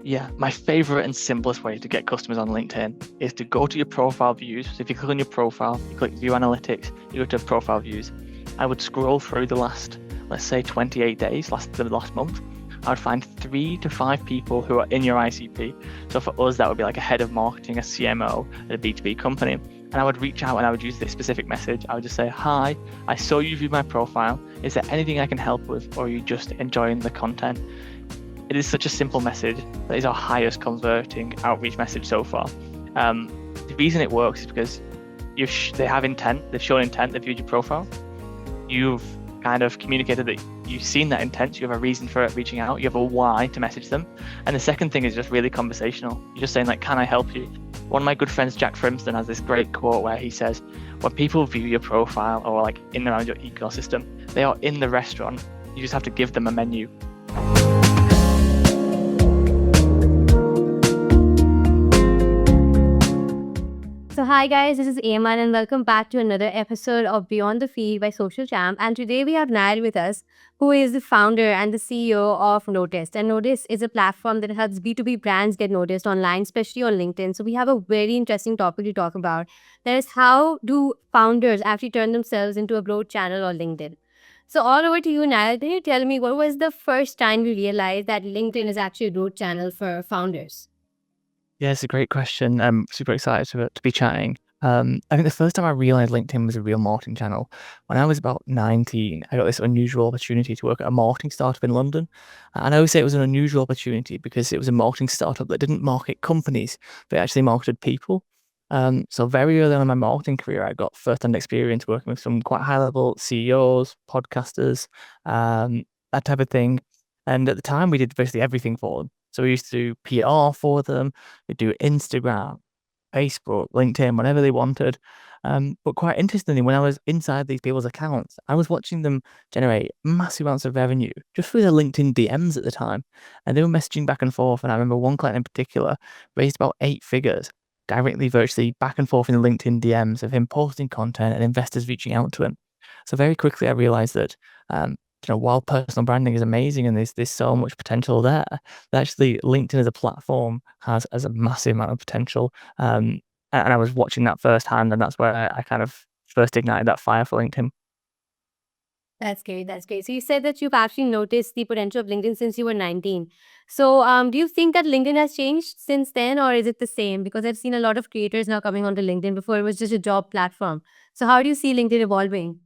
Yeah, my favorite and simplest way to get customers on LinkedIn is to go to your profile views. So if you click on your profile, you click view analytics, you go to profile views. I would scroll through the last, let's say 28 days, the last month. I would find 3 to 5 people who are in your ICP. So for us, that would be like a head of marketing, a CMO at a B2B company. And I would reach out and I would use this specific message. I would just say, hi, I saw you view my profile. Is there anything I can help with? Or are you just enjoying the content? It is such a simple message that is our highest converting outreach message so far. The reason it works is because they have intent, they've shown intent, they've viewed your profile. You've kind of communicated that you've seen that intent, so you have a reason for it reaching out, you have a why to message them. And the second thing is just really conversational. You're just saying, like, can I help you? One of my good friends, Jack Frimston, has this great quote where he says, when people view your profile or like in and around your ecosystem, they are in the restaurant. You just have to give them a menu. So, hi guys, this is Ayman, and welcome back to another episode of Beyond the Feed by Social Champ. And today we have Niall with us, who is the founder and the CEO of Noticed. And Notice is a platform that helps B2B brands get noticed online, especially on LinkedIn. So, we have a very interesting topic to talk about. That is, how do founders actually turn themselves into a growth channel on LinkedIn? So, all over to you, Niall. Can you tell me what was the first time you realized that LinkedIn is actually a growth channel for founders? Yeah, it's a great question. I'm super excited to be chatting. I think the first time I realized LinkedIn was a real marketing channel, when I was about 19, I got this unusual opportunity to work at a marketing startup in London. And I always say it was an unusual opportunity because it was a marketing startup that didn't market companies, but actually marketed people. So very early on in my marketing career, I got first-hand experience working with some quite high-level CEOs, podcasters, that type of thing. And at the time, we did basically everything for them. So we used to do PR for them. We'd do Instagram, Facebook, LinkedIn, whatever they wanted. But quite interestingly, when I was inside these people's accounts, I was watching them generate massive amounts of revenue just through their LinkedIn DMs at the time. And they were messaging back and forth. And I remember one client in particular raised about 8 figures directly, virtually back and forth in the LinkedIn DMs of him posting content and investors reaching out to him. So very quickly, I realized that um, while personal branding is amazing and there's so much potential there, that actually LinkedIn as a platform has a massive amount of potential. And I was watching that firsthand, and that's where I kind of first ignited that fire for LinkedIn. That's great. That's great. So you said that you've actually noticed the potential of LinkedIn since you were 19. So do you think that LinkedIn has changed since then, or is it the same? Because I've seen a lot of creators now coming onto LinkedIn. Before it was just a job platform. So how do you see LinkedIn evolving?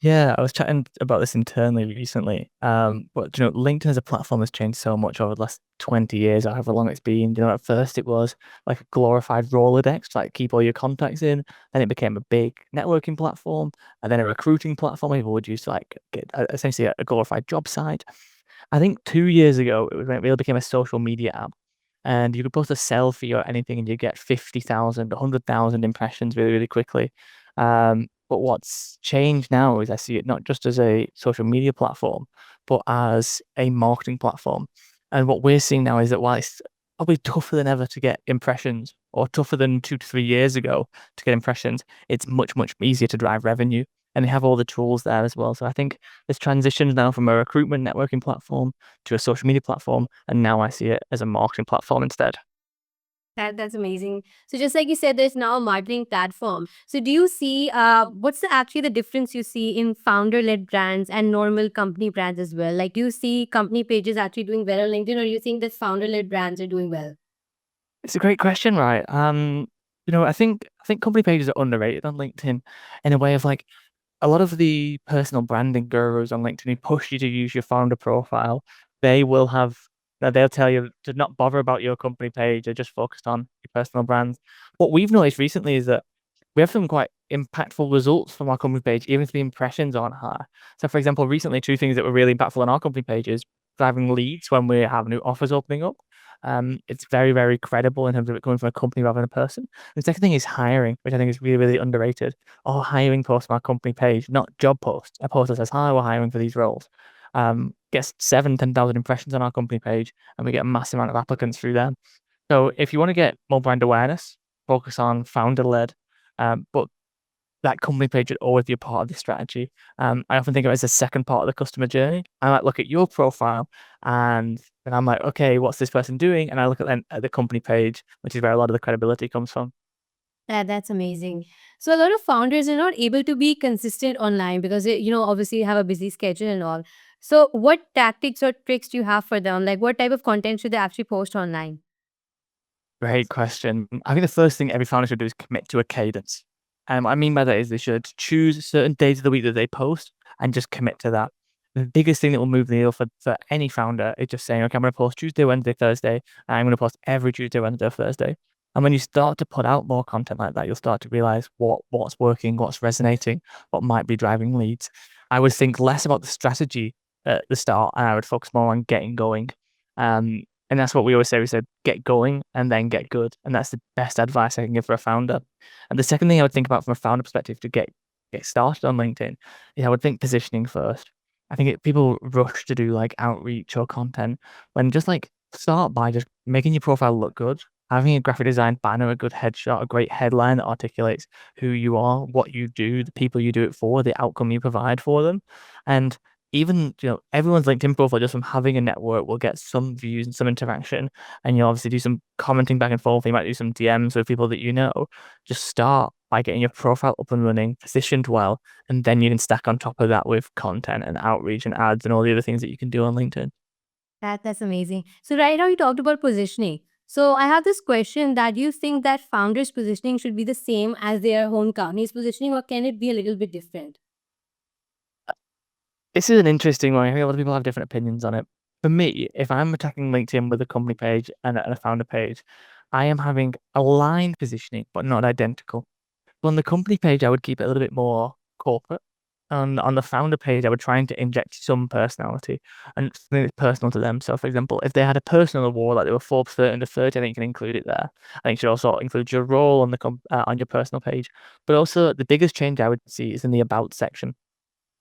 Yeah, I was chatting about this internally recently. But LinkedIn as a platform has changed so much over the last 20 years, or however long it's been. At first it was like a glorified Rolodex, to, like, keep all your contacts in. Then it became a big networking platform, and then a recruiting platform. People would use to like get essentially a glorified job site. I think 2 years ago it was when it really became a social media app, and you could post a selfie or anything, and you get 50,000, 100,000 impressions really, really quickly. But what's changed now is I see it not just as a social media platform, but as a marketing platform. And what we're seeing now is that while it's probably tougher than ever to get impressions, or tougher than 2 to 3 years ago to get impressions, it's much, much easier to drive revenue. And they have all the tools there as well. So I think this transitions now from a recruitment networking platform to a social media platform. And now I see it as a marketing platform instead. That's amazing. So just like you said, there's now a marketing platform. So do you see what's actually the difference you see in founder-led brands and normal company brands as well? Like, do you see company pages actually doing well on LinkedIn, or do you think that founder-led brands are doing well? It's a great question, right? I think company pages are underrated on LinkedIn in a way of like, a lot of the personal branding gurus on LinkedIn who push you to use your founder profile, they will have they'll tell you to not bother about your company page. They're just focused on your personal brands. What we've noticed recently is that we have some quite impactful results from our company page, even if the impressions aren't high. So, for example, recently, two things that were really impactful on our company page is driving leads when we have new offers opening up. It's very, very credible in terms of it coming from a company rather than a person. The second thing is hiring, which I think is really, really underrated. Our hiring post on our company page, not job posts, a post that says, "Hi, we're hiring for these roles," gets 10,000 impressions on our company page, and we get a massive amount of applicants through them. So if you want to get more brand awareness, focus on founder led. But that company page should always be a part of the strategy. I often think of it as a second part of the customer journey. I might look at your profile and then I'm like, okay, what's this person doing? And I look at the company page, which is where a lot of the credibility comes from. That's amazing. So a lot of founders are not able to be consistent online because they, obviously have a busy schedule and all. So what tactics or tricks do you have for them? Like what type of content should they actually post online? Great question. I think the first thing every founder should do is commit to a cadence. And what I mean by that is they should choose certain days of the week that they post and just commit to that. The biggest thing that will move the needle for any founder is just saying, okay, I'm going to post Tuesday, Wednesday, Thursday, and I'm going to post every Tuesday, Wednesday, Thursday. And when you start to put out more content like that, you'll start to realize what's working, what's resonating, what might be driving leads. I would think less about the strategy at the start, and I would focus more on getting going. Um, and that's what we always say. We said, get going and then get good. And that's the best advice I can give for a founder. And the second thing I would think about from a founder perspective to get started on LinkedIn is I would think positioning first. I think people rush to do like outreach or content when just like start by just making your profile look good, having a graphic design banner, a good headshot, a great headline that articulates who you are, what you do, the people you do it for, the outcome you provide for them. And even, everyone's LinkedIn profile just from having a network will get some views and some interaction. And you'll obviously do some commenting back and forth. You might do some DMs with people that you know. Just start by getting your profile up and running, positioned well, and then you can stack on top of that with content and outreach and ads and all the other things that you can do on LinkedIn. That's amazing. So right now you talked about positioning. So I have this question that do you think that founders positioning should be the same as their own company's positioning or can it be a little bit different? This is an interesting one. I think a lot of people have different opinions on it. For me, if I'm attacking LinkedIn with a company page and a founder page, I am having aligned positioning, but not identical. So on the company page, I would keep it a little bit more corporate. On the founder page, I would try to inject some personality and something that's personal to them. So, for example, if they had a personal award, like they were Forbes 30 under 30, I think you can include it there. I think you should also include your role on on your personal page. But also, the biggest change I would see is in the about section.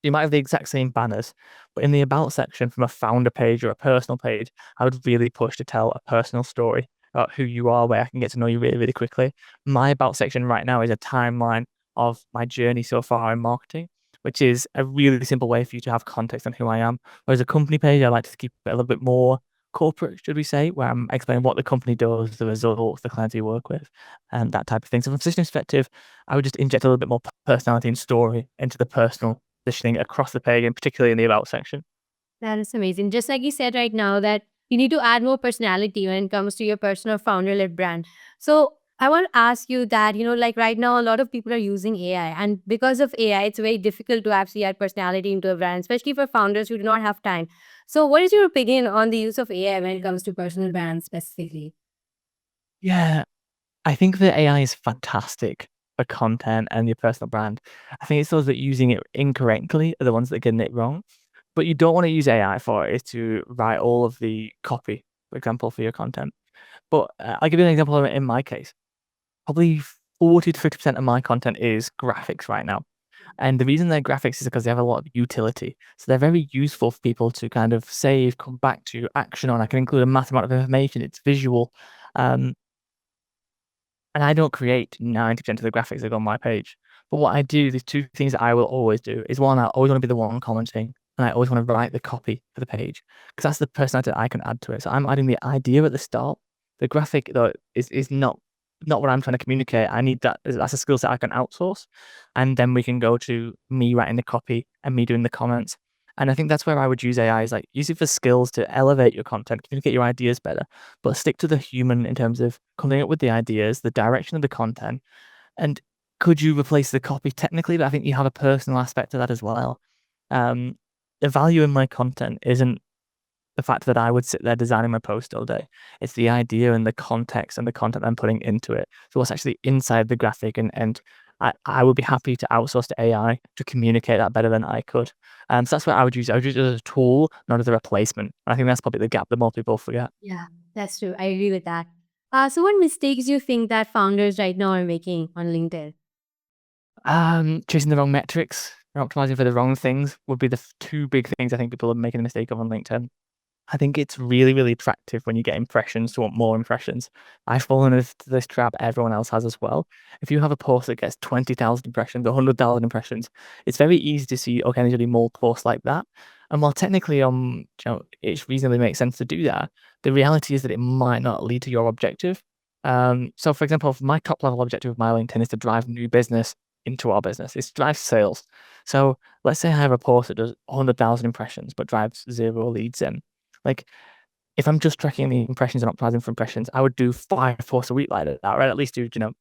You might have the exact same banners, but in the about section from a founder page or a personal page, I would really push to tell a personal story about who you are, where I can get to know you really, really quickly. My about section right now is a timeline of my journey so far in marketing, which is a really simple way for you to have context on who I am. Whereas a company page, I like to keep it a little bit more corporate, should we say, where I'm explaining what the company does, the results, the clients you work with, and that type of thing. So from a positioning perspective, I would just inject a little bit more personality and story into the personal positioning across the page, and particularly in the about section. That is amazing. Just like you said right now, that you need to add more personality when it comes to your personal founder led brand. So I want to ask you that, like right now, a lot of people are using AI. And because of AI, it's very difficult to actually add personality into a brand, especially for founders who do not have time. So, what is your opinion on the use of AI when it comes to personal brands specifically? Yeah, I think that AI is fantastic for content and your personal brand. I think it's those that using it incorrectly are the ones that are getting it wrong. But you don't want to use AI for it is to write all of the copy, for example, for your content. But I'll give you an example of it in my case. Probably 40 to 50% of my content is graphics right now. And the reason they're graphics is because they have a lot of utility. So they're very useful for people to kind of save, come back to, action on. I can include a massive amount of information. It's visual. Um, and I don't create 90% of the graphics that go on my page. But what I do, there's two things that I will always do is one, I always want to be the one commenting, and I always want to write the copy for the page because that's the personality that I can add to it. So I'm adding the idea at the start. The graphic though is not what I'm trying to communicate. I need that. That's a skill set I can outsource, and then we can go to me writing the copy and me doing the comments. And I think that's where I would use AI is like use it for skills to elevate your content, communicate your ideas better, but stick to the human in terms of coming up with the ideas, the direction of the content. And could you replace the copy technically? But I think you have a personal aspect to that as well. Um, the value in my content isn't the fact that I would sit there designing my post all day. It's the idea and the context and the content I'm putting into it. So what's actually inside the graphic and I would be happy to outsource to AI to communicate that better than I could. So that's what I would use. I would use it as a tool, not as a replacement. I think that's probably the gap that more people forget. Yeah, that's true. I agree with that. So, what mistakes do you think that founders right now are making on LinkedIn? Chasing the wrong metrics or optimizing for the wrong things would be the two big things I think people are making a mistake of on LinkedIn. I think it's really, really attractive when you get impressions to want more impressions. I've fallen into this trap, everyone else has as well. If you have a post that gets 20,000 impressions, 100,000 impressions, it's very easy to see, okay, there's gonna be more posts like that. And while technically, it reasonably makes sense to do that, the reality is that it might not lead to your objective. So for example, my top level objective of my LinkedIn is to drive new business into our business. It's to drive sales. So let's say I have a post that does 100,000 impressions but drives 0 leads in. Like, if I'm just tracking the impressions and optimizing for impressions, I would do 5 posts a week like that, or at least do, 3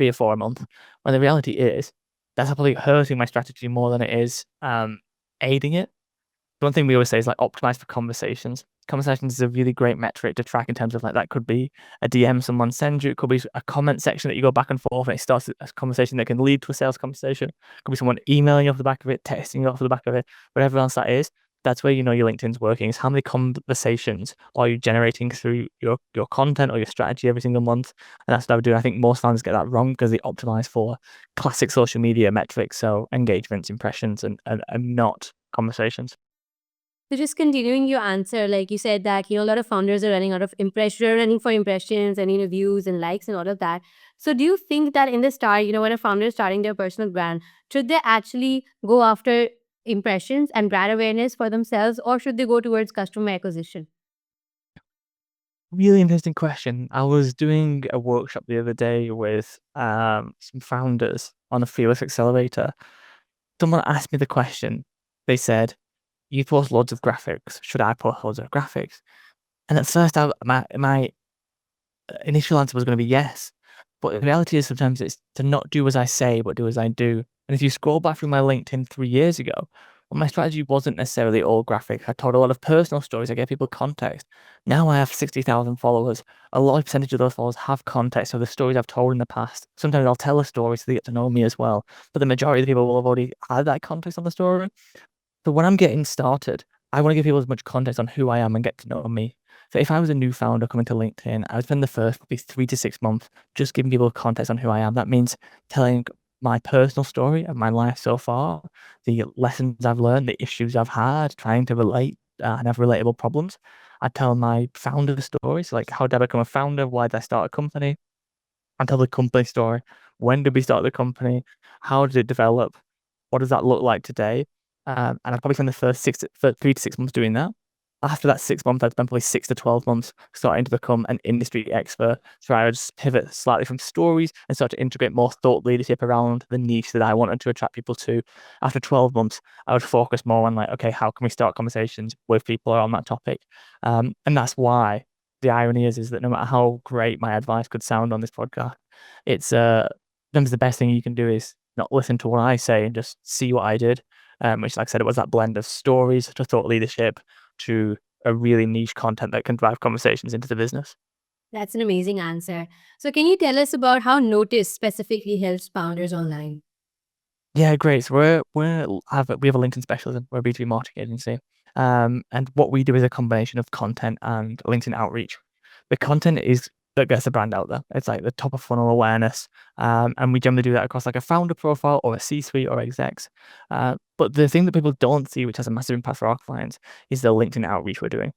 or 4 a month. When the reality is, that's probably hurting my strategy more than it is, aiding it. One thing we always say is, like, optimize for conversations. Conversations is a really great metric to track in terms of, like, that could be a DM someone sends you, it could be a comment section that you go back and forth, and it starts a conversation that can lead to a sales conversation. It could be someone emailing you off the back of it, texting you off the back of it, whatever else that is. That's where you know your LinkedIn's working, is how many conversations are you generating through your content or your strategy every single month, and that's what I would do. I think most founders get that wrong because they optimize for classic social media metrics, so engagements, impressions, and not conversations. So just continuing your answer, like you said that, a lot of founders are running out of impression, running for impressions and, views and likes and all of that. So do you think that in the start, when a founder is starting their personal brand, should they actually go after impressions and brand awareness for themselves, or should they go towards customer acquisition? Really interesting question. I was doing a workshop the other day with some founders on a Fearless Accelerator. Someone asked me the question. They said, "You post loads of graphics. Should I post loads of graphics?" And at first, my initial answer was going to be yes. But the reality is sometimes it's to not do as I say, but do as I do. And if you scroll back through my LinkedIn 3 years ago, well, my strategy wasn't necessarily all graphic. I told a lot of personal stories. I gave people context. Now I have 60,000 followers. A large percentage of those followers have context of the stories I've told in the past. Sometimes I'll tell a story so they get to know me as well. But the majority of the people will have already had that context on the story. So when I'm getting started, I want to give people as much context on who I am and get to know me. So if I was a new founder coming to LinkedIn, I would spend the first probably 3 to 6 months just giving people context on who I am. That means telling my personal story of my life so far, the lessons I've learned, the issues I've had, trying to relate and have relatable problems. I tell my founder stories, like how did I become a founder? Why did I start a company? I tell the company story. When did we start the company? How did it develop? What does that look like today? And I'd probably spend the first 3 to 6 months doing that. After that 6 months, I'd spend probably 6 to 12 months starting to become an industry expert. So I would just pivot slightly from stories and start to integrate more thought leadership around the niche that I wanted to attract people to. After 12 months, I would focus more on like, okay, how can we start conversations with people on that topic? And that's why the irony is that no matter how great my advice could sound on this podcast, it's sometimes the best thing you can do is not listen to what I say and just see what I did. Which, like I said, it was that blend of stories to thought leadership to a really niche content that can drive conversations into the business. That's an amazing answer. So can you tell us about how Notice specifically helps founders online? Yeah, great. So we have a LinkedIn specialism. We're a B2B marketing agency. And what we do is a combination of content and LinkedIn outreach. The content is that gets the brand out there. It's like the top of funnel awareness. And we generally do that across like a founder profile or a C-suite or execs. But the thing that people don't see, which has a massive impact for our clients, is the LinkedIn outreach we're doing.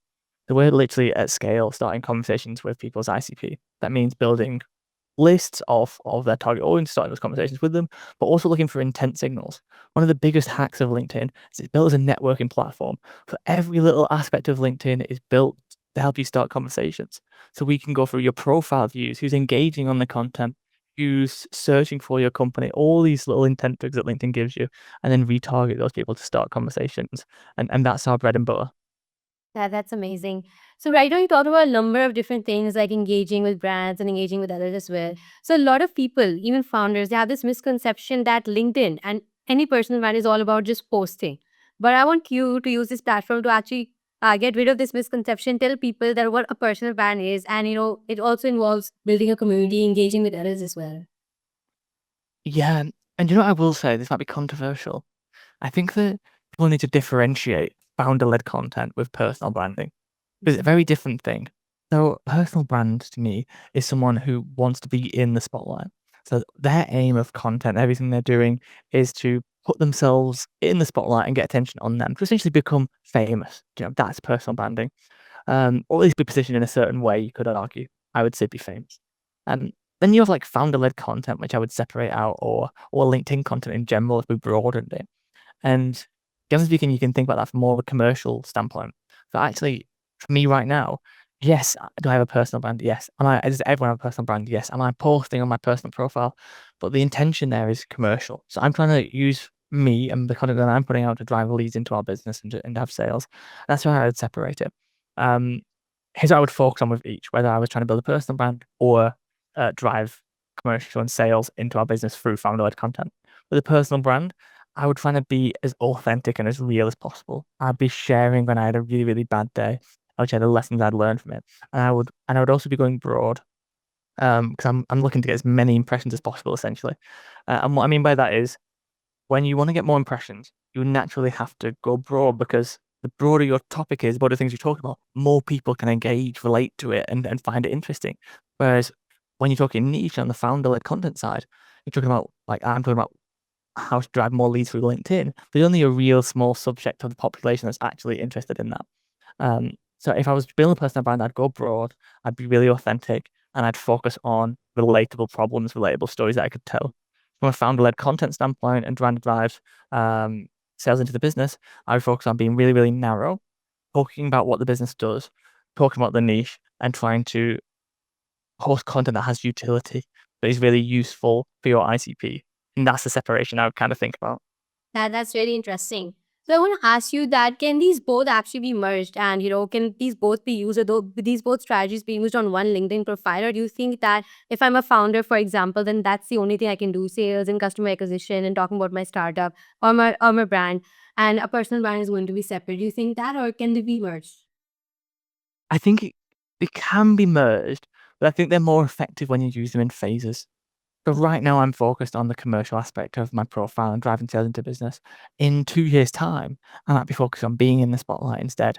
So we're literally at scale starting conversations with people's ICP. That means building lists of their target audience, starting those conversations with them, but also looking for intent signals. One of the biggest hacks of LinkedIn is it's built as a networking platform. So every little aspect of LinkedIn is built to help you start conversations. So we can go through your profile views, who's engaging on the content, who's searching for your company, all these little intent triggers that LinkedIn gives you, and then retarget those people to start conversations. And that's our bread and butter. That's amazing. So right now you talked about a number of different things like engaging with brands and engaging with others as well. So a lot of people, even founders, they have this misconception that LinkedIn and any personal brand is all about just posting. But I want you to use this platform to actually get rid of this misconception, tell people that what a personal brand is, and it also involves building a community, engaging with others as well. Yeah, and you know what I will say, this might be controversial. I think that people need to differentiate founder-led content with personal branding. It's a Mhm. very different thing. So, personal brand to me is someone who wants to be in the spotlight. So their aim of content, everything they're doing is to put themselves in the spotlight and get attention on them to essentially become famous. That's personal branding. Or at least be positioned in a certain way, you could argue. I would say be famous. Um, then you have like founder-led content, which I would separate out, or LinkedIn content in general if we broadened it. And generally speaking, you can think about that from more of a commercial standpoint. So actually, for me right now, yes, do I have a personal brand? Yes. Does everyone have a personal brand? Yes. Am I posting on my personal profile? But the intention there is commercial. So I'm trying to use me and the content that I'm putting out to drive leads into our business and to have sales. That's how I would separate it. Um, Here's what I would focus on with each, whether I was trying to build a personal brand or drive commercial and sales into our business through founder-led content. With a personal brand, I would try to be as authentic and as real as possible. I'd be sharing when I had a really, really bad day. I would share the lessons I'd learned from it, and I would also be going broad because I'm looking to get as many impressions as possible, essentially. And what I mean by that is when you want to get more impressions, you naturally have to go broad because the broader your topic is, the broader things you talk about, more people can engage, relate to it, and find it interesting. Whereas when you're talking niche on the founder-led content side, you're talking about like I'm talking about how to drive more leads through LinkedIn. There's only a real small subset of the population that's actually interested in that. So if I was building a personal brand, I'd go broad, I'd be really authentic, and I'd focus on relatable problems, relatable stories that I could tell. From a founder-led content standpoint and trying to drive sales into the business, I would focus on being really, really narrow, talking about what the business does, talking about the niche, and trying to post content that has utility, that is really useful for your ICP. And that's the separation I would kind of think about. That's really interesting. So I want to ask you that can these both actually be merged, and can these both be used, or these both strategies be used on one LinkedIn profile, or do you think that if I'm a founder, for example, then that's the only thing I can do, sales and customer acquisition and talking about my startup or my brand, and a personal brand is going to be separate? Do you think that, or can they be merged? I think it can be merged, but I think they're more effective when you use them in phases. So right now I'm focused on the commercial aspect of my profile and driving sales into business. In 2 years' time, I might be focused on being in the spotlight instead,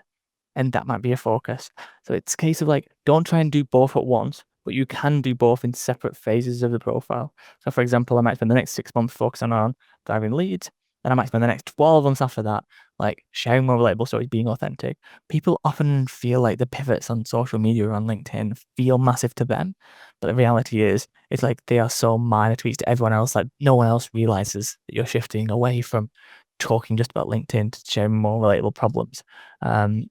and that might be a focus. So it's a case of like, don't try and do both at once, but you can do both in separate phases of the profile. So for example, I might spend the next 6 months focusing on driving leads, then I might spend the next 12 months after that, like sharing more relatable stories, being authentic. People often feel like the pivots on social media or on LinkedIn feel massive to them. But the reality is, it's like they are so minor tweaks to everyone else, like no one else realizes that you're shifting away from talking just about LinkedIn to sharing more relatable problems. Um,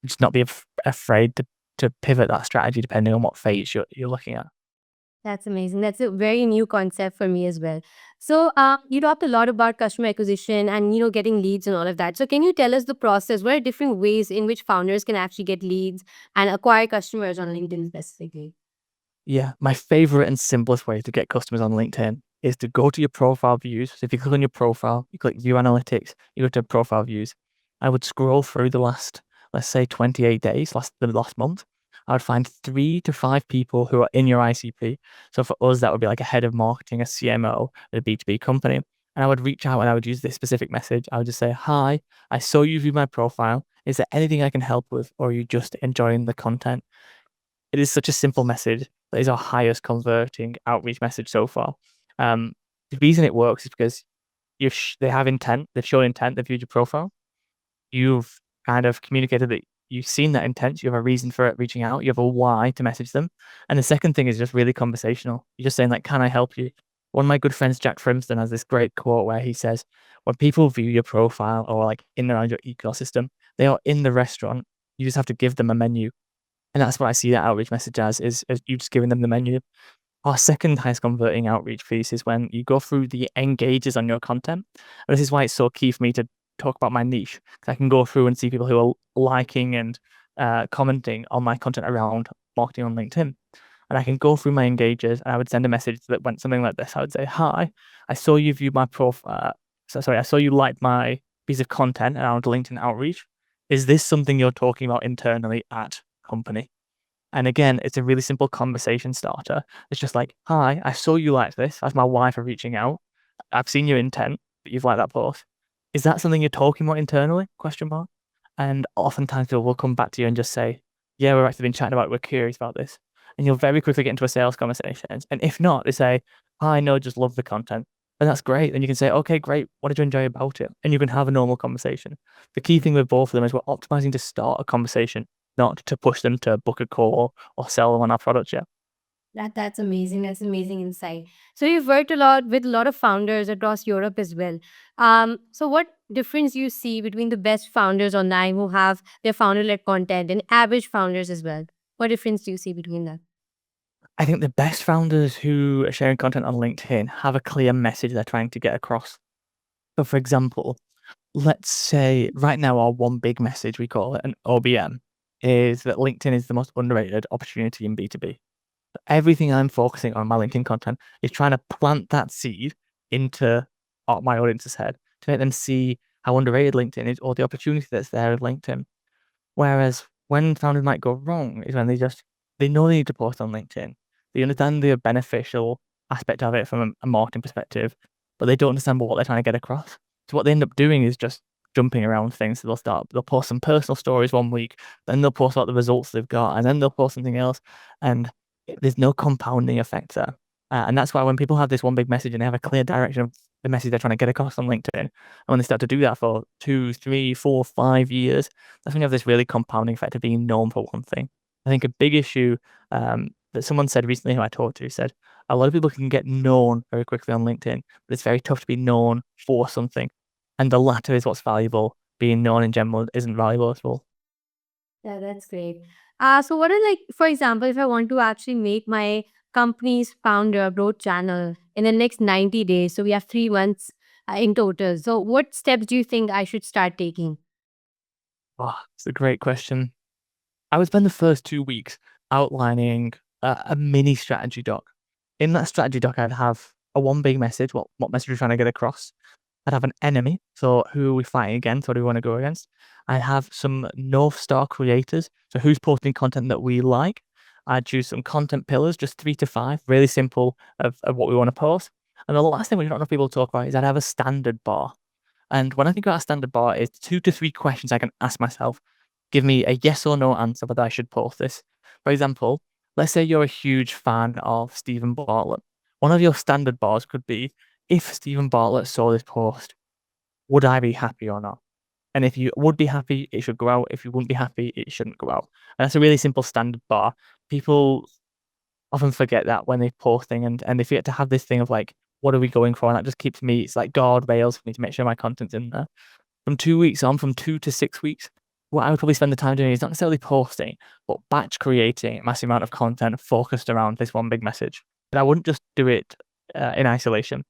just not be afraid to pivot that strategy depending on what phase you're looking at. That's amazing. That's a very new concept for me as well. So, you talked a lot about customer acquisition and getting leads and all of that. So, can you tell us the process? What are different ways in which founders can actually get leads and acquire customers on LinkedIn specifically? Yeah, my favorite and simplest way to get customers on LinkedIn is to go to your profile views. So if you click on your profile, you click view analytics, you go to profile views. I would scroll through the last, let's say 28 days, the last month. I would find 3 to 5 people who are in your ICP. So for us, that would be like a head of marketing, a CMO at a B2B company. And I would reach out and I would use this specific message. I would just say, hi, I saw you view my profile. Is there anything I can help with? Or are you just enjoying the content? It is such a simple message that is our highest converting outreach message so far. The reason it works is because they have intent, they've shown intent, they've viewed your profile. You've kind of communicated that you've seen that intent, you have a reason for it reaching out, you have a why to message them. And the second thing is just really conversational. You're just saying like, can I help you? One of my good friends, Jack Frimston, has this great quote where he says, when people view your profile or like in and around your ecosystem, they are in the restaurant. You just have to give them a menu. And that's what I see that outreach message as, is you just giving them the menu. Our second highest converting outreach piece is when you go through the engages on your content. And this is why it's so key for me to talk about my niche. 'Cause I can go through and see people who are liking and commenting on my content around marketing on LinkedIn. And I can go through my engages and I would send a message that went something like this. I would say, hi, I saw you viewed my profile. I saw you liked my piece of content around LinkedIn outreach. Is this something you're talking about internally at company? And again, it's a really simple conversation starter. It's just like, hi, I saw you like this. That's my wife for reaching out. I've seen your intent, but you've liked that post. Is that something you're talking about internally? Question mark. And oftentimes people will come back to you and just say, yeah, we've actually been chatting about it. We're curious about this. and you'll very quickly get into a sales conversation. And if not, they say, "Hi, no, just love the content." And that's great. Then you can say, "Okay, great. What did you enjoy about it?" And you can have a normal conversation. The key thing with both of them is we're optimizing to start a conversation, not to push them to book a call or sell them on our product yet. That's amazing. That's amazing insight. So you've worked a lot with a lot of founders across Europe as well. So what difference you see between the best founders online who have their founder-led content and average founders as well? What difference do you see between that? I think the best founders who are sharing content on LinkedIn have a clear message they're trying to get across. So, for example, let's say right now our one big message, we call it an OBM, is that LinkedIn is the most underrated opportunity in B2B. Everything I'm focusing on my LinkedIn content is trying to plant that seed into my audience's head to make them see how underrated LinkedIn is or the opportunity that's there with LinkedIn. Whereas when founders might go wrong is when they know they need to post on LinkedIn. They understand the beneficial aspect of it from a marketing perspective, but they don't understand what they're trying to get across. So what they end up doing is just jumping around things. So they'll post some personal stories one week, then they'll post about the results they've got, and then they'll post something else. And there's no compounding effect there. And that's why when people have this one big message and they have a clear direction of the message they're trying to get across on LinkedIn, and when they start to do that for 2, 3, 4, 5 years, that's when you have this really compounding effect of being known for one thing. I think a big issue that someone said recently who I talked to said a lot of people can get known very quickly on LinkedIn, but it's very tough to be known for something. And the latter is what's valuable. Being known in general isn't valuable at all. Yeah, that's great. So what are like, for example, if I want to actually make my company's founder growth channel in the next 90 days, so we have 3 months in total. So what steps do you think I should start taking? Oh, it's a great question. I would spend the first 2 weeks outlining a mini strategy doc. In that strategy doc, I'd have a one big message, what message we're trying to get across. I'd have an enemy, so who are we fighting against? What do we want to go against? I'd have some North Star creators, so who's posting content that we like. I'd choose some content pillars, just 3 to 5, really simple of what we want to post. And the last thing we don't enough people talk about is I'd have a standard bar. And when I think about a standard bar, it's 2 to 3 questions I can ask myself. Give me a yes or no answer whether I should post this. For example, let's say you're a huge fan of Stephen Bartlett. One of your standard bars could be, if Stephen Bartlett saw this post, would I be happy or not? And if you would be happy, it should go out. If you wouldn't be happy, it shouldn't go out. And that's a really simple standard bar. People often forget that when they're posting and they forget to have this thing of like, what are we going for? And that just keeps me, it's like guardrails for me to make sure my content's in there. From 2 weeks on, from 2 to 6 weeks, what I would probably spend the time doing is not necessarily posting, but batch creating a massive amount of content focused around this one big message. But I wouldn't just do it in isolation.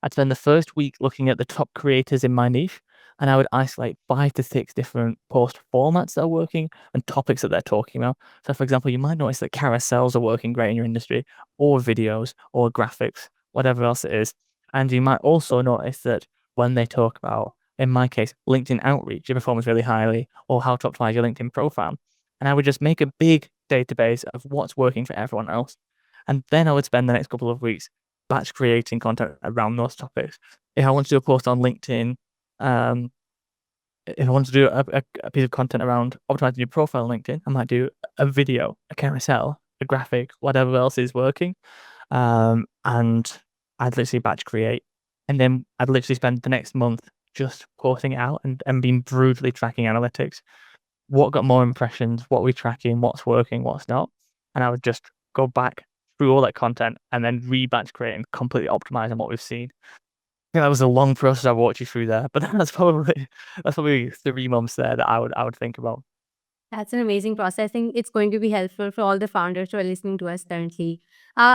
I'd spend the first week looking at the top creators in my niche, and I would isolate 5 to 6 different post formats that are working and topics that they're talking about. So, for example, you might notice that carousels are working great in your industry, or videos, or graphics, whatever else it is. And you might also notice that when they talk about, in my case, LinkedIn outreach, it performs really highly, or how to optimize your LinkedIn profile. And I would just make a big database of what's working for everyone else. And then I would spend the next couple of weeks batch creating content around those topics. If I want to do a post on LinkedIn, um, if I want to do a piece of content around optimizing your profile on LinkedIn, I might do a video, a carousel, a graphic, whatever else is working. And I'd literally batch create. And then I'd literally spend the next month just posting it out and being brutally tracking analytics. What got more impressions? What are we tracking? What's working? What's not? And I would just go back through all that content and then re-batch create and completely optimize on what we've seen. I think that was a long process I walked you through there, but that's probably 3 months there that I would think about. That's an amazing process. I think it's going to be helpful for all the founders who are listening to us currently.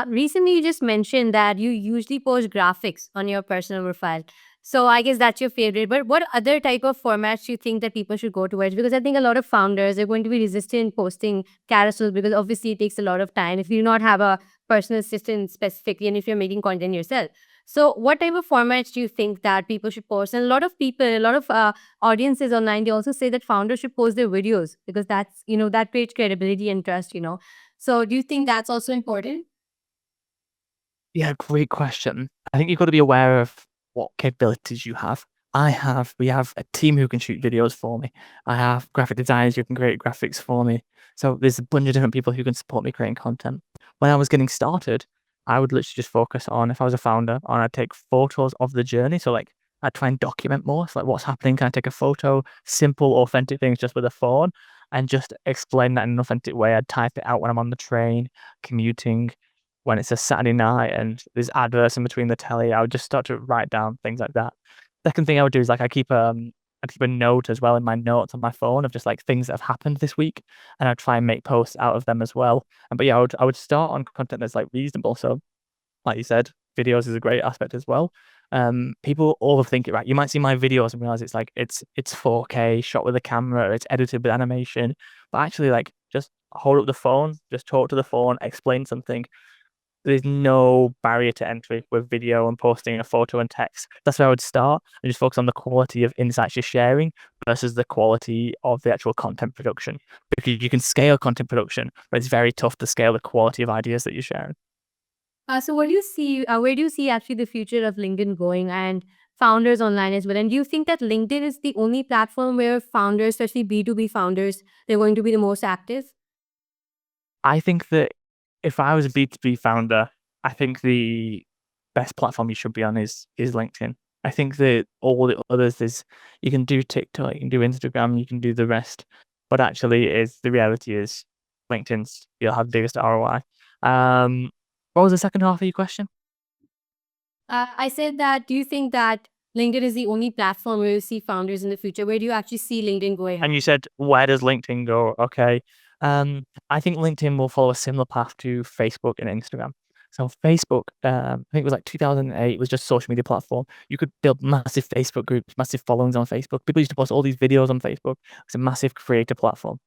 Recently, you just mentioned that you usually post graphics on your personal profile. So I guess that's your favorite. But what other type of formats do you think that people should go towards? Because I think a lot of founders are going to be resistant posting carousels because obviously it takes a lot of time if you do not have a personal assistant specifically and if you're making content yourself. So what type of formats do you think that people should post? And a lot of people, a lot of audiences online, they also say that founders should post their videos because that's, that creates credibility and trust. So do you think that's also important? Yeah, great question. I think you've got to be aware of what capabilities you have. We have a team who can shoot videos for me. I have graphic designers who can create graphics for me. So there's a bunch of different people who can support me creating content. when I was getting started, I would literally just focus on, if I was a founder, on I'd take photos of the journey. So like I'd try and document more. So like what's happening? Can I take a photo? Simple, authentic things just with a phone and just explain that in an authentic way. I'd type it out when I'm on the train, commuting, when it's a Saturday night and there's adverts in between the telly. I would just start to write down things like that. Second thing I would do is like I keep a note as well in my notes on my phone of just like things that have happened this week, and I'd try and make posts out of them as well. But yeah, I would start on content that's like reasonable. So like you said, videos is a great aspect as well. People overthink it, right? You might see my videos and realize it's 4K shot with a camera, it's edited with animation, but actually like just hold up the phone, just talk to the phone, explain something. There's no barrier to entry with video and posting a photo and text. That's where I would start and just focus on the quality of insights you're sharing versus the quality of the actual content production. Because you can scale content production, but it's very tough to scale the quality of ideas that you're sharing. So what do you see? Where do you see actually the future of LinkedIn going and founders online as well? And do you think that LinkedIn is the only platform where founders, especially B2B founders, they're going to be the most active? I think that if I was a B2B founder, I think the best platform you should be on is LinkedIn. I think that all the others is you can do TikTok, you can do Instagram, you can do the rest, but actually is the reality is LinkedIn's you'll have the biggest ROI. What was the second half of your question? I said that. Do you think that LinkedIn is the only platform where you see founders in the future? Where do you actually see LinkedIn going? And you said, where does LinkedIn go? Okay. I think LinkedIn will follow a similar path to Facebook and Instagram. So Facebook, I think it was like 2008, was just a social media platform. You could build massive Facebook groups, massive followings on Facebook. People used to post all these videos on Facebook. It's a massive creator platform.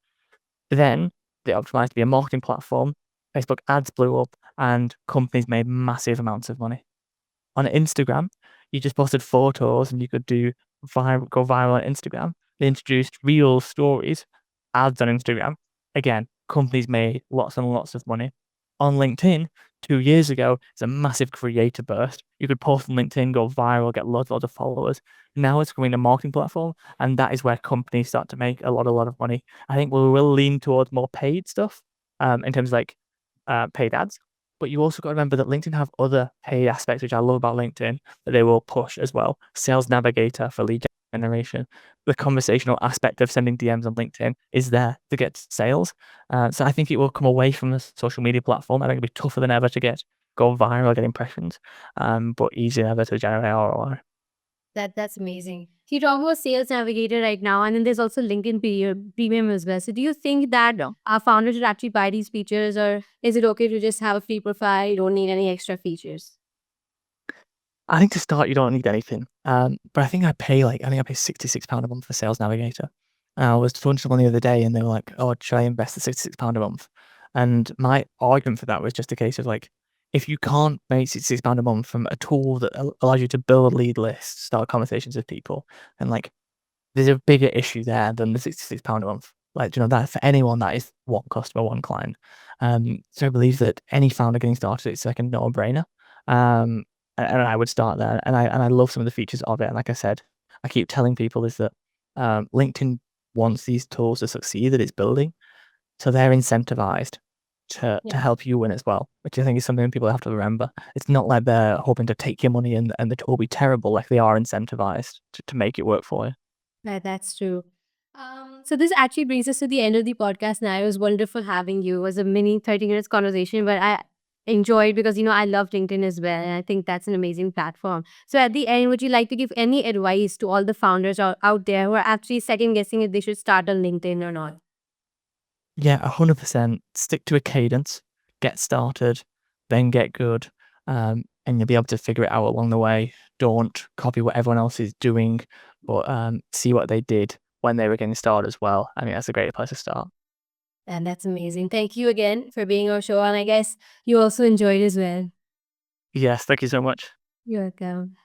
Then they optimized to be a marketing platform. Facebook ads blew up and companies made massive amounts of money. On Instagram, you just posted photos and you could go viral on Instagram. They introduced real stories, ads on Instagram. Again, companies made lots and lots of money. On LinkedIn, 2 years ago, it's a massive creator burst. You could post on LinkedIn, go viral, get lots of followers. Now it's becoming a marketing platform, and that is where companies start to make a lot of money. I think we will lean towards more paid stuff, in terms of like paid ads. But you also got to remember that LinkedIn have other paid aspects, which I love about LinkedIn, that they will push as well. Sales Navigator for lead generation. The conversational aspect of sending DMs on LinkedIn is there to get sales. So I think it will come away from the social media platform. I think it'll be tougher than ever to go viral, get impressions, but easier than ever to generate ROI. That's amazing. So you talk about Sales Navigator right now, and then there's also LinkedIn Premium as well. So do you think that our founders should actually buy these features, or is it okay to just have a free profile? You don't need any extra features. I think to start, you don't need anything. But I think I pay £66 a month for Sales Navigator. I was talking to someone the other day and they were like, oh, should I invest the £66 a month? And my argument for that was just a case of like, if you can't make £66 a month from a tool that allows you to build lead lists, start conversations with people, and like, there's a bigger issue there than the £66 a month. Like, you know, that for anyone, that is one customer, one client. So I believe that any founder getting started, it's like a no-brainer. And I would start there. And I love some of the features of it. And like I said, I keep telling people is that LinkedIn wants these tools to succeed that it's building. So they're incentivized to Yeah. help you win as well, which I think is something people have to remember. It's not like they're hoping to take your money and the tool will be terrible. Like they are incentivized to make it work for you. That's true. So this actually brings us to the end of the podcast now. It was wonderful having you. It was a mini 30 minutes conversation, but I enjoyed because, I love LinkedIn as well. And I think that's an amazing platform. So at the end, would you like to give any advice to all the founders out there who are actually second guessing if they should start on LinkedIn or not? Yeah, 100%. Stick to a cadence, get started, then get good, and you'll be able to figure it out along the way. Don't copy what everyone else is doing, but see what they did when they were getting started as well. I mean, that's a great place to start. And that's amazing. Thank you again for being on our show. And I guess you also enjoyed as well. Yes, thank you so much. You're welcome.